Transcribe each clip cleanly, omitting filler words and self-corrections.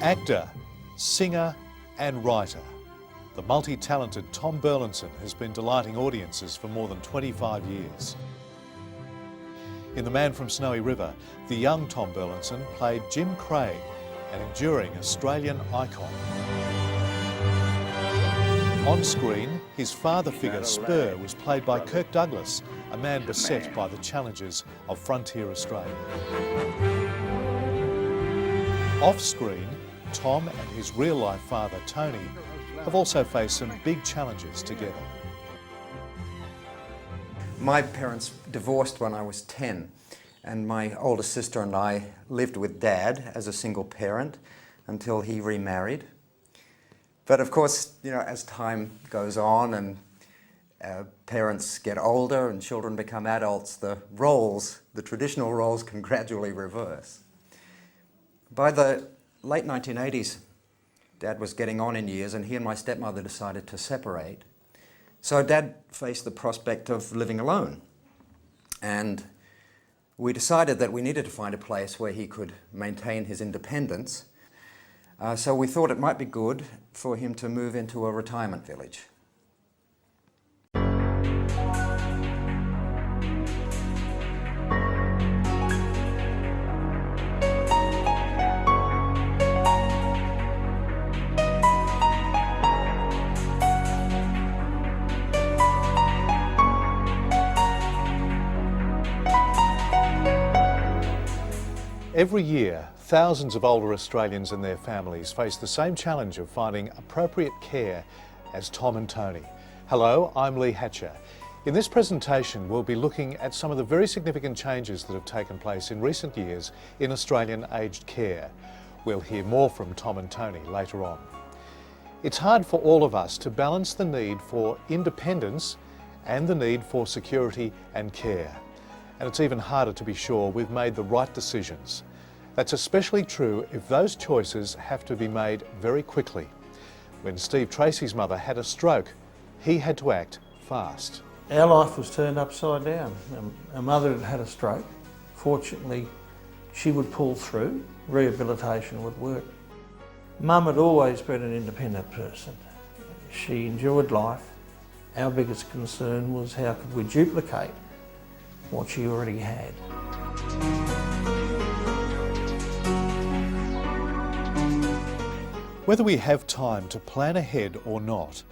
Actor, singer and writer, the multi-talented Tom Burlinson has been delighting audiences for more than 25 years. In The Man from Snowy River, the young Tom Burlinson played Jim Craig, an enduring Australian icon. On screen, his father figure Spur was played by Kirk Douglas, a man beset by the challenges of frontier Australia. Off screen, Tom and his real-life father Tony have also faced some big challenges together. My parents divorced when I was 10, and my older sister and I lived with Dad as a single parent until he remarried. But of course, you know, as time goes on and parents get older and children become adults, the traditional roles can gradually reverse. By the late 1980s, Dad was getting on in years and he and my stepmother decided to separate. So Dad faced the prospect of living alone. And we decided that we needed to find a place where he could maintain his independence. So we thought it might be good for him to move into a retirement village. Every year, thousands of older Australians and their families face the same challenge of finding appropriate care as Tom and Tony. Hello, I'm Lee Hatcher. In this presentation, we'll be looking at some of the very significant changes that have taken place in recent years in Australian aged care. We'll hear more from Tom and Tony later on. It's hard for all of us to balance the need for independence and the need for security and care. And it's even harder to be sure we've made the right decisions. That's especially true if those choices have to be made very quickly. When Steve Tracy's mother had a stroke, he had to act fast. Our life was turned upside down. Our mother had had a stroke. Fortunately, she would pull through. Rehabilitation would work. Mum had always been an independent person. She enjoyed life. Our biggest concern was how could we duplicate what she already had. Whether we have time to plan ahead or not,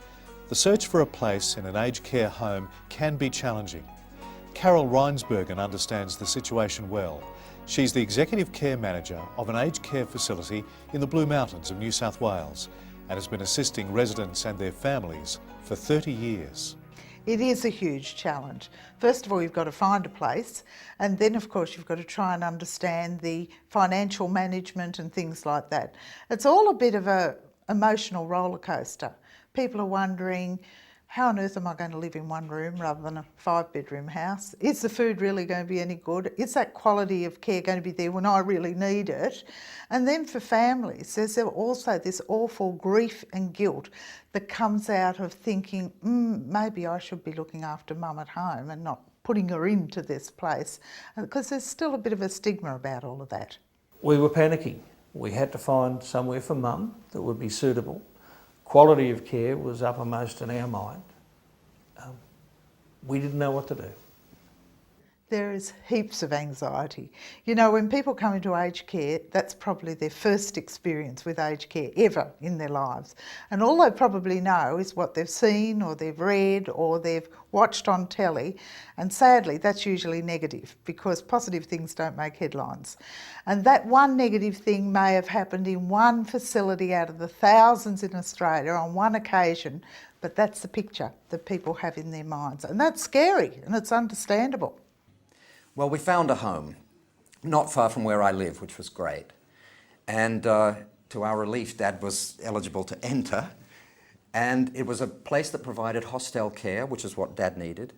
the search for a place in an aged care home can be challenging. Carol Reinsbergen understands the situation well. She's the Executive Care Manager of an aged care facility in the Blue Mountains of New South Wales and has been assisting residents and their families for 30 years. It is a huge challenge. First of all, you've got to find a place, and then of course you've got to try and understand the financial management and things like that. It's all a bit of an emotional roller coaster. People are wondering, how on earth am I going to live in one room rather than a 5-bedroom house? Is the food really going to be any good? Is that quality of care going to be there when I really need it? And then for families, there's also this awful grief and guilt that comes out of thinking, maybe I should be looking after mum at home and not putting her into this place, because there's still a bit of a stigma about all of that. We were panicking. We had to find somewhere for mum that would be suitable. Quality of care was uppermost in our mind. We didn't know what to do. There is heaps of anxiety. You know, when people come into aged care, that's probably their first experience with aged care ever in their lives. And all they probably know is what they've seen or they've read or they've watched on telly. And sadly, that's usually negative because positive things don't make headlines. And that one negative thing may have happened in one facility out of the thousands in Australia on one occasion, but that's the picture that people have in their minds. And that's scary and it's understandable. Well, we found a home not far from where I live, which was great. And to our relief, Dad was eligible to enter. And it was a place that provided hostel care, which is what Dad needed,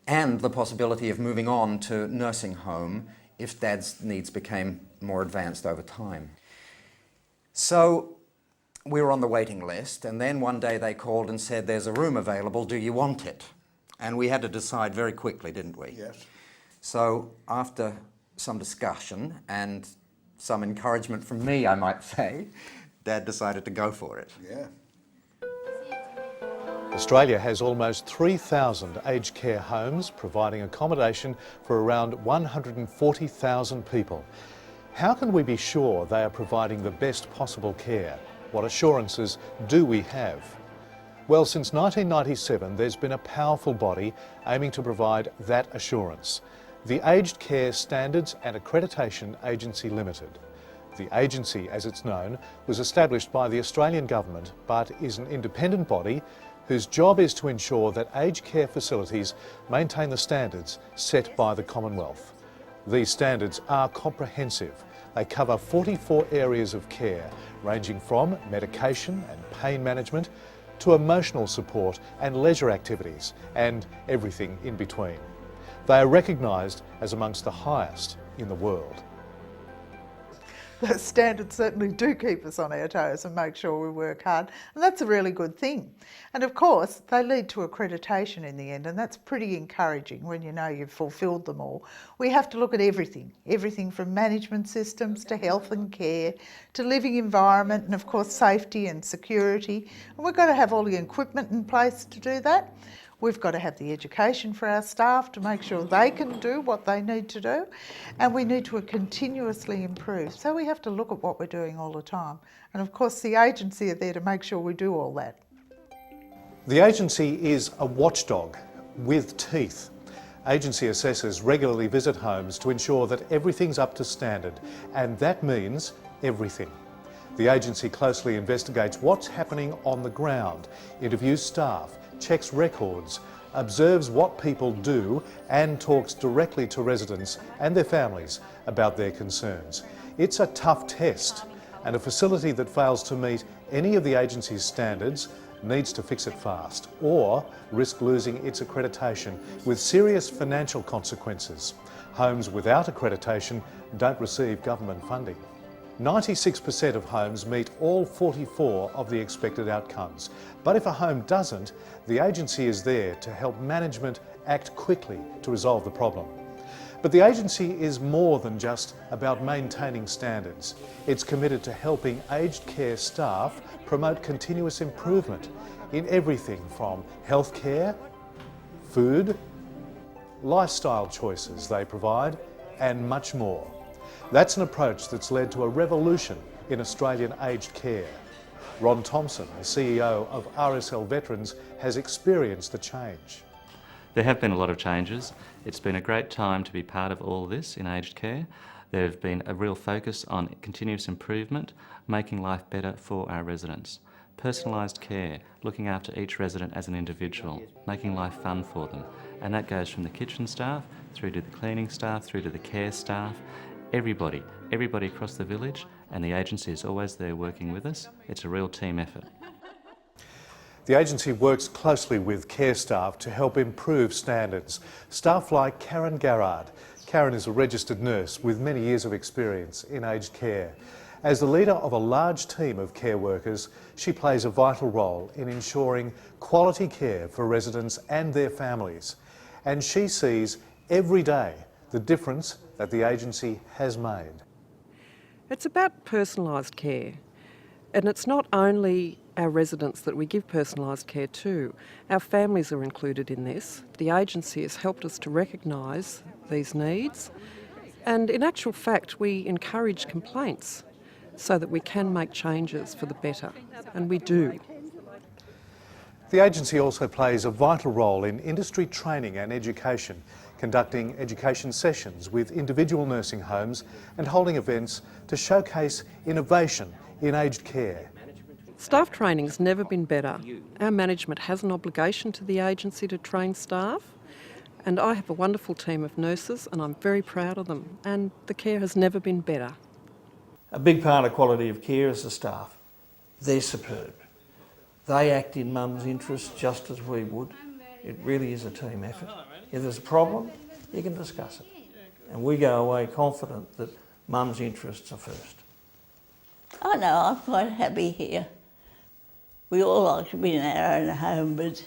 and the possibility of moving on to nursing home if Dad's needs became more advanced over time. So we were on the waiting list, and then one day they called and said, there's a room available, do you want it? And we had to decide very quickly, didn't we? Yes. So after some discussion and some encouragement from me, I might say, Dad decided to go for it. Yeah. Australia has almost 3,000 aged care homes providing accommodation for around 140,000 people. How can we be sure they are providing the best possible care? What assurances do we have? Well, since 1997, there's been a powerful body aiming to provide that assurance. The Aged Care Standards and Accreditation Agency Limited. The agency, as it's known, was established by the Australian Government but is an independent body whose job is to ensure that aged care facilities maintain the standards set by the Commonwealth. These standards are comprehensive. They cover 44 areas of care, ranging from medication and pain management to emotional support and leisure activities, and everything in between. They are recognised as amongst the highest in the world. Those standards certainly do keep us on our toes and make sure we work hard, and that's a really good thing. And of course, they lead to accreditation in the end, and that's pretty encouraging when you know you've fulfilled them all. We have to look at everything from management systems to health and care to living environment and of course safety and security. And we've got to have all the equipment in place to do that. We've got to have the education for our staff to make sure they can do what they need to do, and we need to continuously improve. So we have to look at what we're doing all the time. And of course the agency are there to make sure we do all that. The agency is a watchdog with teeth. Agency assessors regularly visit homes to ensure that everything's up to standard, and that means everything. The agency closely investigates what's happening on the ground, interviews staff, checks records, observes what people do and talks directly to residents and their families about their concerns. It's a tough test, and a facility that fails to meet any of the agency's standards needs to fix it fast or risk losing its accreditation with serious financial consequences. Homes without accreditation don't receive government funding. 96% of homes meet all 44 of the expected outcomes. But if a home doesn't, the agency is there to help management act quickly to resolve the problem. But the agency is more than just about maintaining standards. It's committed to helping aged care staff promote continuous improvement in everything from healthcare, food, lifestyle choices they provide, and much more. That's an approach that's led to a revolution in Australian aged care. Ron Thompson, the CEO of RSL Veterans, has experienced the change. There have been a lot of changes. It's been a great time to be part of all this in aged care. There have been a real focus on continuous improvement, making life better for our residents. Personalised care, looking after each resident as an individual, making life fun for them. And that goes from the kitchen staff, through to the cleaning staff, through to the care staff. Everybody across the village, and the agency is always there working with us. It's a real team effort. The agency works closely with care staff to help improve standards. Staff like Karen Garrard. Karen is a registered nurse with many years of experience in aged care. As the leader of a large team of care workers, she plays a vital role in ensuring quality care for residents and their families. And she sees every day the difference that the agency has made. It's about personalised care, and it's not only our residents that we give personalised care to. Our families are included in this. The agency has helped us to recognise these needs, and in actual fact we encourage complaints so that we can make changes for the better, and we do. The agency also plays a vital role in industry training and education, conducting education sessions with individual nursing homes and holding events to showcase innovation in aged care. Staff training's never been better. Our management has an obligation to the agency to train staff, and I have a wonderful team of nurses and I'm very proud of them, and the care has never been better. A big part of quality of care is the staff. They're superb. They act in mum's interests just as we would. It really is a team effort. If there's a problem, you can discuss it. And we go away confident that mum's interests are first. Oh no, I'm quite happy here. We all like to be in our own home, but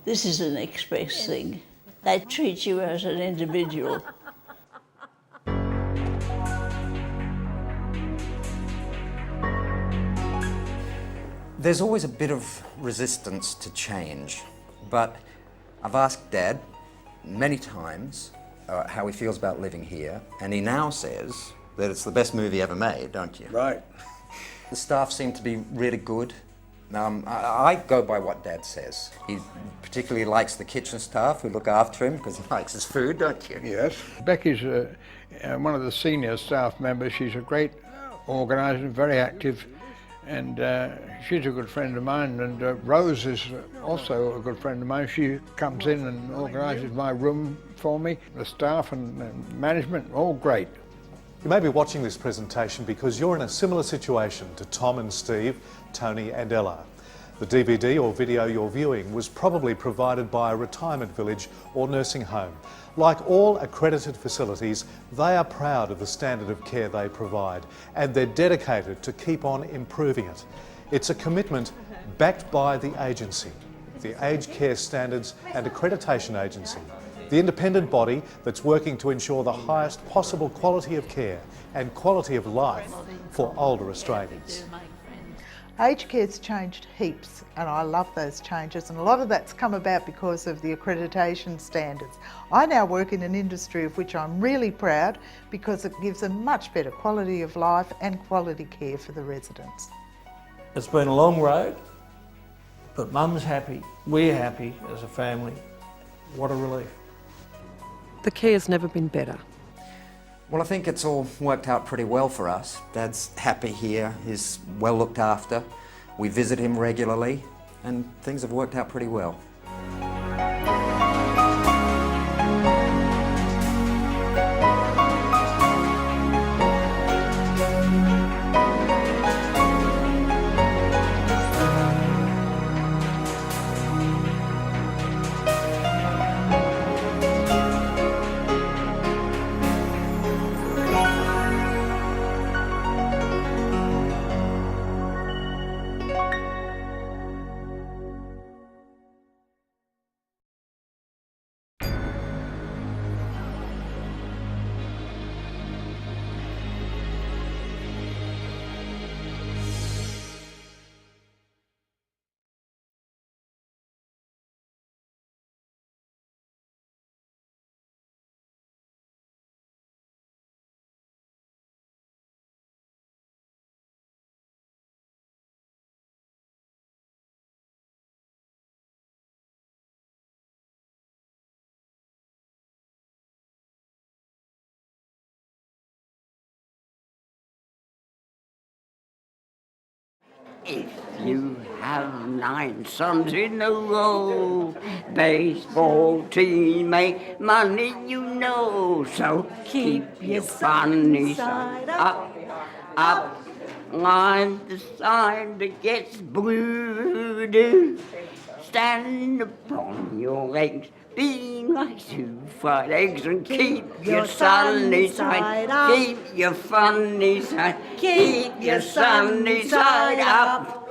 this is an express thing. They treat you as an individual. There's always a bit of resistance to change, but I've asked Dad many times how he feels about living here, and he now says that it's the best movie ever made, don't you? Right. The staff seem to be really good. I go by what Dad says. He particularly likes the kitchen staff who look after him because he likes his food, don't you? Yes. Becky's one of the senior staff members. She's a great organiser, very active, and she's a good friend of mine. And Rose is also a good friend of mine. She comes in and organises my room for me. The staff and management, all great. You may be watching this presentation because you're in a similar situation to Tom and Steve, Tony and Ella. The DVD or video you're viewing was probably provided by a retirement village or nursing home. Like all accredited facilities, they are proud of the standard of care they provide and they're dedicated to keep on improving it. It's a commitment backed by the agency, the Aged Care Standards and Accreditation Agency, the independent body that's working to ensure the highest possible quality of care and quality of life for older Australians. Aged care's changed heaps, and I love those changes, and a lot of that's come about because of the accreditation standards. I now work in an industry of which I'm really proud because it gives a much better quality of life and quality care for the residents. It's been a long road, but Mum's happy, we're happy as a family. What a relief. The care's never been better. Well, I think it's all worked out pretty well for us. Dad's happy here, he's well looked after. We visit him regularly, and things have worked out pretty well. If you have 9 sons in a row, baseball team make money, you know. So keep your funny side up, up, line the side that gets blued. Stand upon your legs, being like 2 fried eggs, and keep your sunny side up. Keep your funny side, keep your sunny side up.